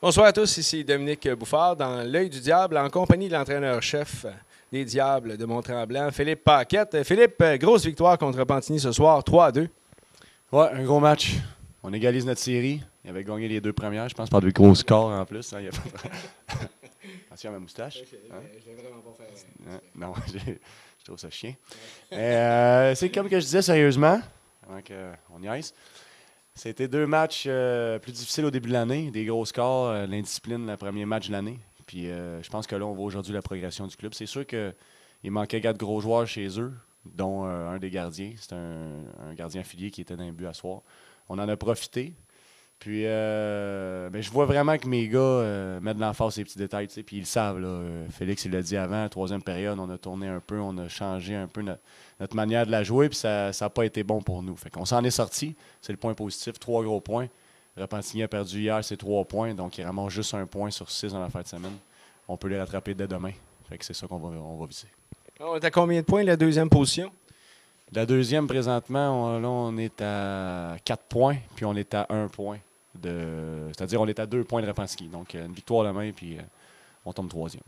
Bonsoir à tous, ici Dominique Bouffard dans l'Œil du Diable en compagnie de l'entraîneur-chef des Diables de Mont-Tremblant, Philippe Paquette. Philippe, grosse victoire contre Repentigny ce soir, 3-2. Ouais, un gros match. On égalise notre série. Il avait gagné les deux premières, je pense, par de gros scores en plus. Hein. Attention à ma moustache. Hein? Je vais vraiment pas faire. Non, je trouve ça chien. C'est comme que je disais sérieusement, avant qu'on y aille. C'était deux matchs plus difficiles au début de l'année, des gros scores, l'indiscipline, le premier match de l'année. Puis je pense que là, on voit aujourd'hui la progression du club. C'est sûr qu'il manquait 4 gros joueurs chez eux, dont un des gardiens. C'est un gardien affilié qui était dans les buts à soir. On en a profité. Puis je vois vraiment que mes gars mettent de l'emphase ces petits détails. Puis ils le savent. Là. Félix, il l'a dit avant, troisième période, on a tourné un peu, on a changé un peu notre manière de la jouer. Puis ça n'a pas été bon pour nous. Fait qu'on s'en est sorti. C'est le point positif. 3 gros points. Repentigny a perdu hier ses 3 points. Donc il ramasse juste 1 point sur 6 dans la fin de semaine. On peut les rattraper dès demain. Fait que c'est ça qu'on va viser. On est à combien de points la deuxième position? La deuxième, présentement, on est à 4 points, puis on est à 1 point. C'est-à-dire on est à 2 points de Repentigny. Donc, une victoire demain, puis on tombe troisième.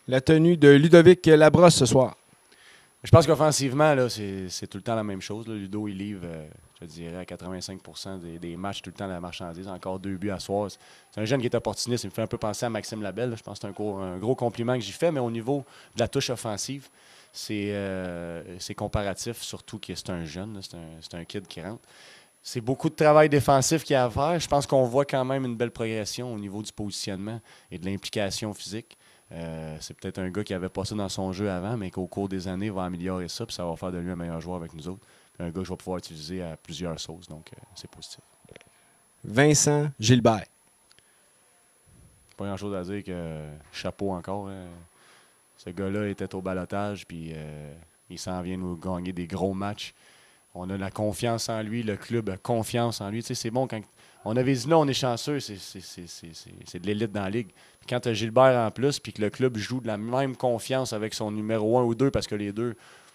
La tenue de Ludovic Labrosse ce soir. Je pense qu'offensivement, là, c'est tout le temps la même chose. Là. Ludo, il livre, je dirais, à 85% des matchs tout le temps de la marchandise. Encore 2 buts à soir. C'est un jeune qui est opportuniste. Il me fait un peu penser à Maxime Labelle. Je pense que c'est un gros compliment que j'y fais, mais au niveau de la touche offensive, c'est comparatif, surtout que c'est un jeune, c'est un kid qui rentre. C'est beaucoup de travail défensif qu'il y a à faire. Je pense qu'on voit quand même une belle progression au niveau du positionnement et de l'implication physique. C'est peut-être un gars qui n'avait pas ça dans son jeu avant, mais qu'au cours des années, va améliorer ça, puis ça va faire de lui un meilleur joueur avec nous autres. Puis un gars que je vais pouvoir utiliser à plusieurs sauces, donc c'est positif. Vincent Gilbert. Pas grand-chose à dire que chapeau encore. Hein. Ce gars-là était au balotage, puis il s'en vient nous gagner des gros matchs. On a la confiance en lui, le club a confiance en lui. Tu sais, c'est bon quand on avait dit là, on est chanceux, c'est de l'élite dans la ligue. Puis quand tu as Gilbert en plus, puis que le club joue de la même confiance avec son numéro 1 ou 2, parce que les deux,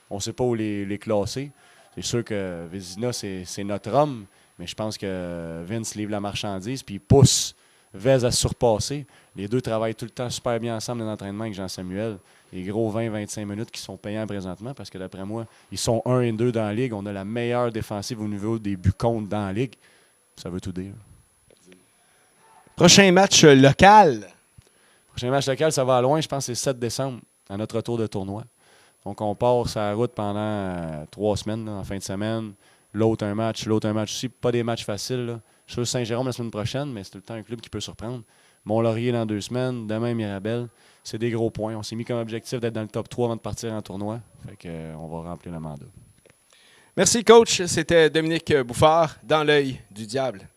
on ne sait pas où les classer. C'est sûr que Vézina, c'est notre homme, mais je pense que Vince livre la marchandise, puis il pousse Vez à se surpasser. Les deux travaillent tout le temps super bien ensemble dans l'entraînement avec Jean-Samuel. Les gros 20-25 minutes qui sont payants présentement parce que d'après moi, ils sont 1 et 2 dans la ligue. On a la meilleure défensive au niveau des buts contre dans la ligue. Ça veut tout dire. Prochain match local. Prochain match local, ça va loin. Je pense que c'est le 7 décembre, à notre retour de tournoi. Donc, on part sur la route pendant 3 semaines, là, en fin de semaine. L'autre un match aussi. Pas des matchs faciles, là. Je suis sur Saint-Jérôme la semaine prochaine, mais c'est tout le temps un club qui peut surprendre. Mont-Laurier dans 2 semaines, demain Mirabel. C'est des gros points. On s'est mis comme objectif d'être dans le top 3 avant de partir en tournoi. Fait que, on va remplir le mandat. Merci, coach. C'était Dominique Bouffard dans l'Œil du Diable.